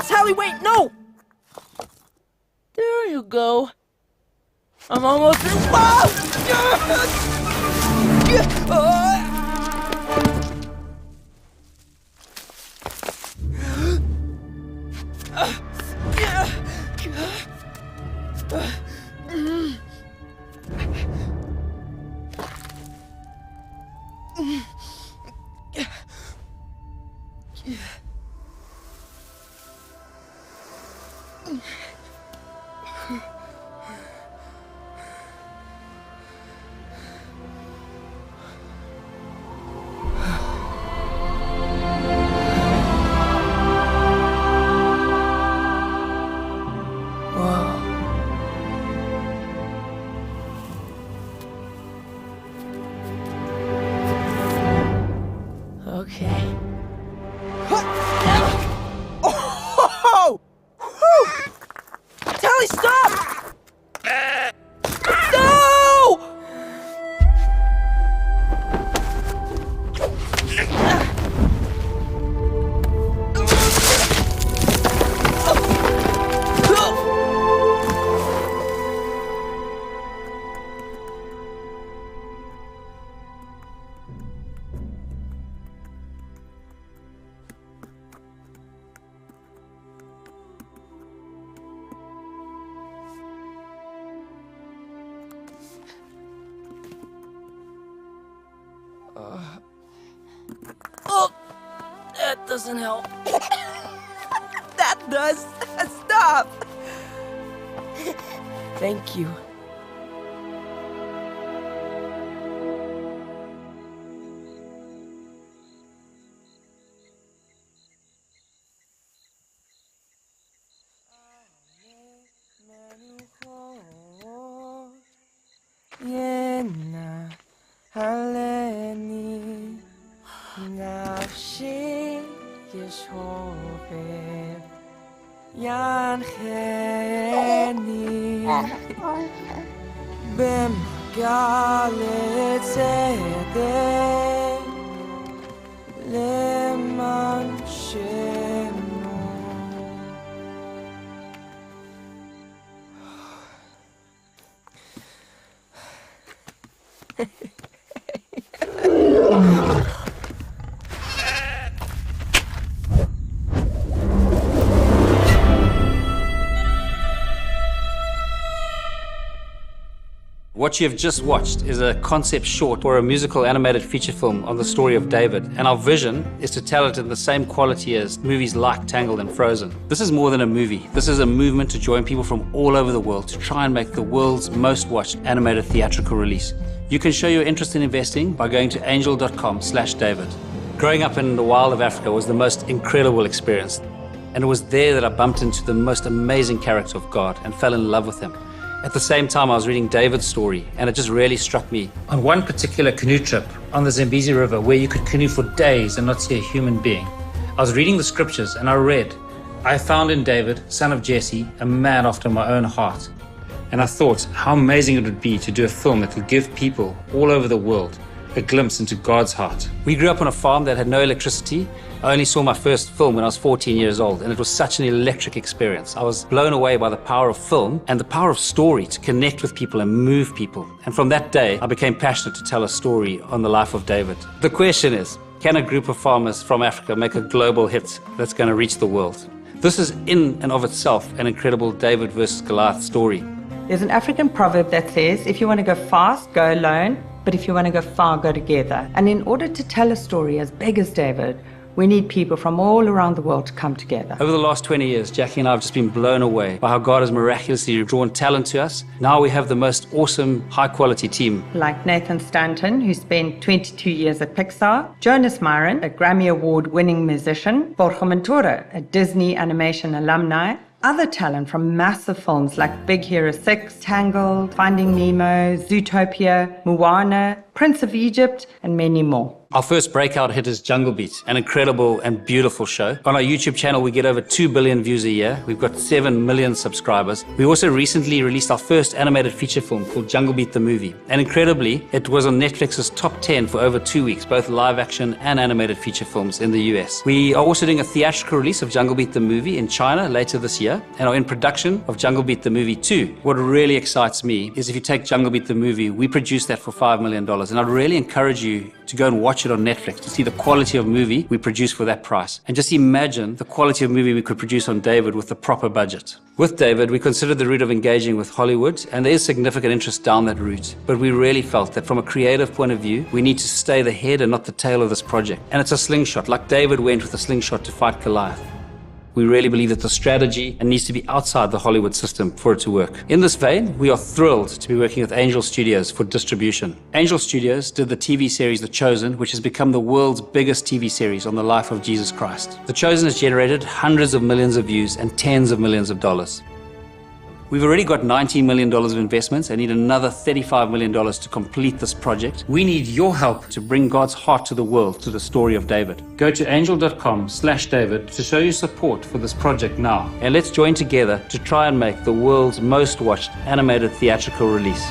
Tally, wait, no! There you go. I'm almost there. Okay. Oh! Tally, stop! No! Oh, that doesn't help. That does. Stop. Thank you. Yena haleni nafshi yeshove yancheni b'mgalet tzedek leman shemo. What you have just watched is a concept short for a musical animated feature film on the story of David, and our vision is to tell it in the same quality as movies like Tangled and Frozen. This is more than a movie. This is a movement to join people from all over the world to try and make the world's most watched animated theatrical release. You can show your interest in investing by going to angel.com/David. Growing up in the wild of Africa was the most incredible experience, and it was there that I bumped into the most amazing character of God and fell in love with him. At the same time, I was reading David's story, and it just really struck me. On one particular canoe trip on the Zambezi River, where you could canoe for days and not see a human being, I was reading the scriptures and I read, "I found in David, son of Jesse, a man after my own heart." And I thought how amazing it would be to do a film that would give people all over the world a glimpse into God's heart. We grew up on a farm that had no electricity. I only saw my first film when I was 14 years old, and it was such an electric experience. I was blown away by the power of film and the power of story to connect with people and move people. And from that day, I became passionate to tell a story on the life of David. The question is, can a group of farmers from Africa make a global hit that's going to reach the world? This is in and of itself an incredible David versus Goliath story. There's an African proverb that says, if you want to go fast, go alone, but if you want to go far, go together. And in order to tell a story as big as David, we need people from all around the world to come together. Over the last 20 years, Jackie and I have just been blown away by how God has miraculously drawn talent to us. Now we have the most awesome, high-quality team. Like Nathan Stanton, who spent 22 years at Pixar, Jonas Myron, a Grammy Award-winning musician, Borja Mentora, a Disney animation alumni, other talent from massive films like Big Hero 6, Tangled, Finding Nemo, Zootopia, Moana, Prince of Egypt, and many more. Our first breakout hit is Jungle Beat, an incredible and beautiful show. On our YouTube channel, we get over 2 billion views a year. We've got 7 million subscribers. We also recently released our first animated feature film called Jungle Beat the Movie. And incredibly, it was on Netflix's top 10 for over 2 weeks, both live action and animated feature films in the US. We are also doing a theatrical release of Jungle Beat the Movie in China later this year, and are in production of Jungle Beat the Movie 2. What really excites me is if you take Jungle Beat the Movie, we produced that for $5 million. And I'd really encourage you to go and watch it on Netflix to see the quality of movie we produce for that price. And just imagine the quality of movie we could produce on David with the proper budget. With David, we considered the route of engaging with Hollywood, and there is significant interest down that route. But we really felt that from a creative point of view, we need to stay the head and not the tail of this project. And it's a slingshot, like David went with a slingshot to fight Goliath. We really believe that the strategy needs to be outside the Hollywood system for it to work. In this vein, we are thrilled to be working with Angel Studios for distribution. Angel Studios did the TV series The Chosen, which has become the world's biggest TV series on the life of Jesus Christ. The Chosen has generated hundreds of millions of views and tens of millions of dollars. We've already got $19 million of investments and need another $35 million to complete this project. We need your help to bring God's heart to the world through the story of David. Go to angel.com/David to show your support for this project now. And let's join together to try and make the world's most watched animated theatrical release.